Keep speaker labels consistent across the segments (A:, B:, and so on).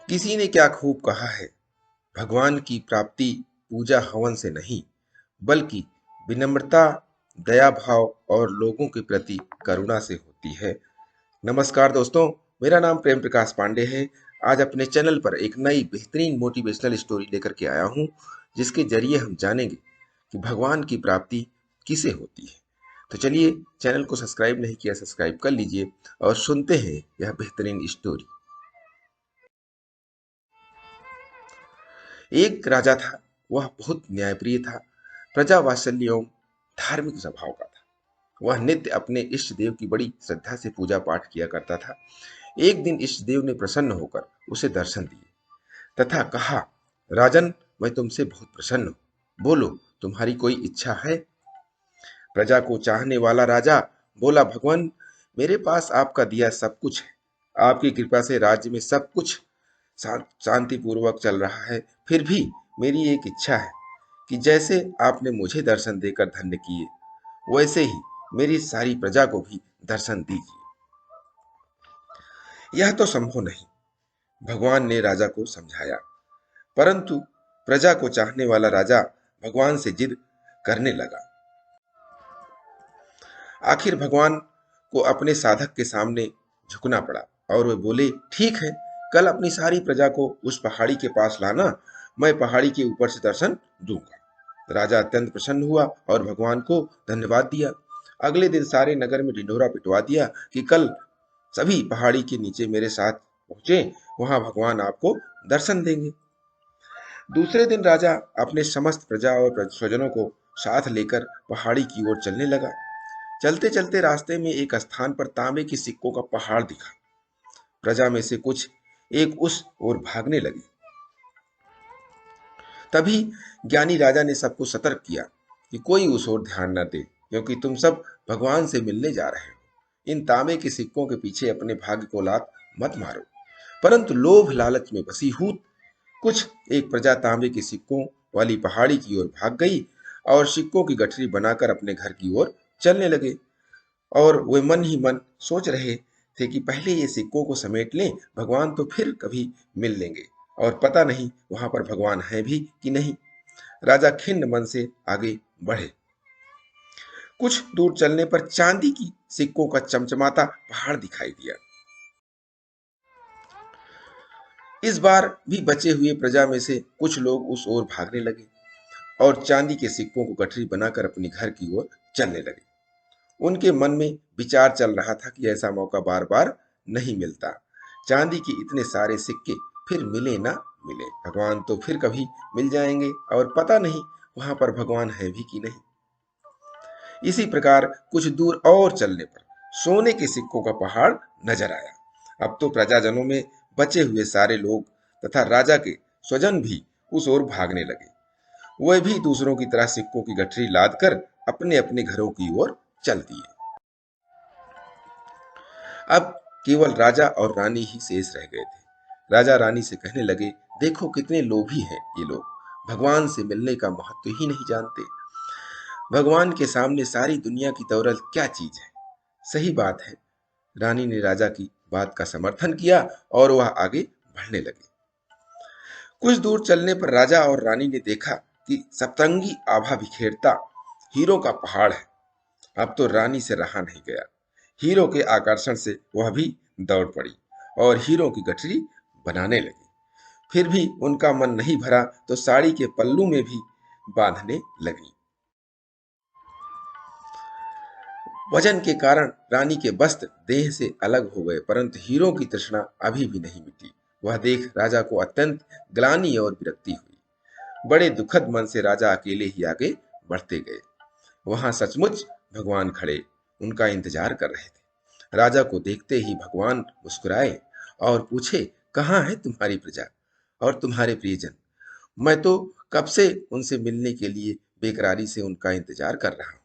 A: किसी ने क्या खूब कहा है, भगवान की प्राप्ति पूजा हवन से नहीं, बल्कि विनम्रता, दया भाव और लोगों के प्रति करुणा से होती है। नमस्कार दोस्तों, मेरा नाम प्रेम प्रकाश पांडे है। आज अपने चैनल पर एक नई बेहतरीन मोटिवेशनल स्टोरी लेकर के आया हूँ, जिसके जरिए हम जानेंगे कि भगवान की प्राप्ति किसे होती है। तो चलिए, चैनल को सब्सक्राइब नहीं किया, सब्सक्राइब कर लीजिए और सुनते हैं यह बेहतरीन स्टोरी। एक राजा था, वह बहुत न्यायप्रिय था, प्रजा वात्सल्य एवं धार्मिक स्वभाव का था। वह नित्य अपने इष्ट देव की बड़ी श्रद्धा से पूजा पाठ किया करता था। एक दिन इष्ट देव ने प्रसन्न होकर उसे दर्शन दिए तथा कहा, राजन, मैं तुमसे बहुत प्रसन्न हूँ, बोलो तुम्हारी कोई इच्छा है? प्रजा को चाहने वाला राजा बोला, भगवान, मेरे पास आपका दिया सब कुछ है। आपकी कृपा से राज्य में सब कुछ शांतिपूर्वक चल रहा है। फिर भी मेरी एक इच्छा है कि जैसे आपने मुझे दर्शन देकर धन्य किए, वैसे ही मेरी सारी प्रजा को भी दर्शन दीजिए। यह तो संभव नहीं, भगवान ने राजा को समझाया। परंतु प्रजा को चाहने वाला राजा भगवान से जिद करने लगा। आखिर भगवान को अपने साधक के सामने झुकना पड़ा और वे बोले, ठीक है, कल अपनी सारी प्रजा को उस पहाड़ी के पास लाना, मैं पहाड़ी के ऊपर से दर्शन दूंगा। राजा अत्यंत प्रसन्न हुआ और भगवान को धन्यवाद दिया। अगले दिन सारे नगर में ढिंढोरा पिटवा दिया कि कल सभी पहाड़ी के नीचे मेरे साथ पहुंचे, वहां भगवान आपको दर्शन देंगे। दूसरे दिन राजा अपने समस्त प्रजा और स्वजनों को साथ लेकर पहाड़ी की ओर चलने लगा। चलते चलते रास्ते में एक स्थान पर तांबे के सिक्कों का पहाड़ दिखा। प्रजा में से कुछ एक उस ओर भागने लगे। तभी ज्ञानी राजा ने सबको सतर्क किया कि कोई उस ओर ध्यान न दे, क्योंकि तुम सब भगवान से मिलने जा रहे हो। इन तांबे के सिक्कों के पीछे अपने भाग्य को लात मत मारो। परंतु लोभ लालच में वशीभूत कुछ एक प्रजा तांबे के सिक्कों वाली पहाड़ी की ओर भाग गई और सिक्कों की गठरी बनाकर अपने घर की ओर चलने लगे। और वे मन ही मन सोच रहे थे कि पहले ये सिक्कों को समेट लें, भगवान तो फिर कभी मिल लेंगे, और पता नहीं वहां पर भगवान है भी कि नहीं। राजा खिन्न मन से आगे बढ़े। कुछ दूर चलने पर चांदी की सिक्कों का चमचमाता पहाड़ दिखाई दिया। इस बार भी बचे हुए प्रजा में से कुछ लोग उस ओर भागने लगे और चांदी के सिक्कों को गठरी बनाकर अपने घर की ओर चलने लगे। उनके मन में विचार चल रहा था कि ऐसा मौका बार बार नहीं मिलता। चांदी के इतने सारे सिक्के फिर मिले ना मिले, भगवान तो फिर कभी मिल जाएंगे, और पता नहीं वहां पर भगवान है भी कि नहीं। इसी प्रकार कुछ दूर और चलने पर सोने के सिक्कों का पहाड़ नजर आया। अब तो प्रजाजनों में बचे हुए सारे लोग तथा राजा के स्वजन भी उस ओर भागने लगे। वे भी दूसरों की तरह सिक्कों की गठरी लाद कर अपने अपने घरों की ओर चल दिए। अब केवल राजा और रानी ही शेष रह गए थे। राजा रानी से कहने लगे, देखो कितने लोभी हैं ये लोग, भगवान से मिलने का महत्व ही नहीं जानते। भगवान के सामने सारी दुनिया की दौलत क्या चीज है। सही बात है। रानी ने राजा की बात का समर्थन किया और वह आगे बढ़ने लगे। कुछ दूर चलने पर राजा और रानी ने देखा कि सतरंगी आभा बिखेरता हीरो का पहाड़ है। अब तो रानी से रहा नहीं गया। हीरो के आकर्षण से वह भी दौड़ पड़ी और हीरो की गठरी बनाने लगी। फिर भी उनका मन नहीं भरा तो साड़ी के पल्लू में भी बांधने लगी। वजन के कारण रानी के वस्त्र देह से अलग हो गए, परंतु हीरो की तृष्णा अभी भी नहीं मिटी। वह देख राजा को अत्यंत ग्लानि और विरक्ति हुई। बड़े दुखद मन से राजा अकेले ही आगे बढ़ते गए। वहां सचमुच भगवान खड़े उनका इंतजार कर रहे थे। राजा को देखते ही भगवान मुस्कुराए और पूछे, कहाँ है तुम्हारी प्रजा और तुम्हारे प्रियजन? मैं तो कब से उनसे मिलने के लिए बेकरारी से उनका इंतजार कर रहा हूँ।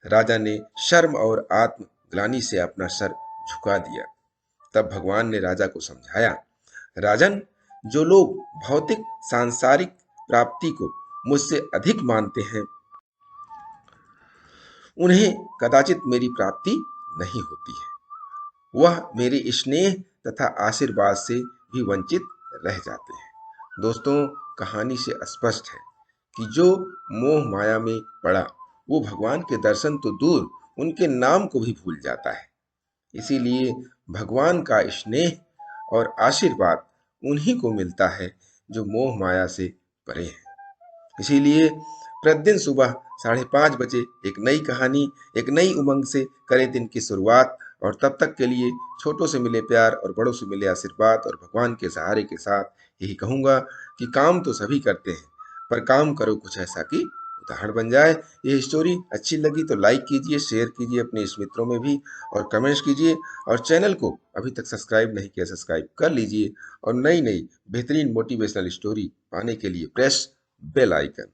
A: राजा ने शर्म और आत्मग्लानि से अपना सर झुका दिया। तब भगवान ने राजा को समझाया, राजन, जो लोग भौतिक सांसारिक प्राप्ति को मुझसे अधिक मानते हैं, उन्हें कदाचित मेरी प्राप्ति नहीं होती है। वह मेरे स्नेह तथा आशीर्वाद से भी वंचित रह जाते हैं। दोस्तों, कहानी से स्पष्ट है कि जो मोह माया में पड़ा वो भगवान के दर्शन तो दूर उनके नाम को भी भूल जाता है। इसीलिए भगवान का स्नेह और आशीर्वाद उन्हीं को मिलता है जो मोह माया से परे हैं। इसीलिए प्रतिदिन सुबह 5:30 बजे एक नई कहानी, एक नई उमंग से करें दिन की शुरुआत। और तब तक के लिए छोटों से मिले प्यार और बड़ों से मिले आशीर्वाद और भगवान के सहारे के साथ यही कहूँगा कि काम तो सभी करते हैं, पर काम करो कुछ ऐसा कि उदाहरण बन जाए। ये स्टोरी अच्छी लगी तो लाइक कीजिए, शेयर कीजिए अपने इस मित्रों में भी, और कमेंट्स कीजिए। और चैनल को अभी तक सब्सक्राइब नहीं किया, सब्सक्राइब कर लीजिए। और नई नई बेहतरीन मोटिवेशनल स्टोरी पाने के लिए प्रेस बेल आइकन।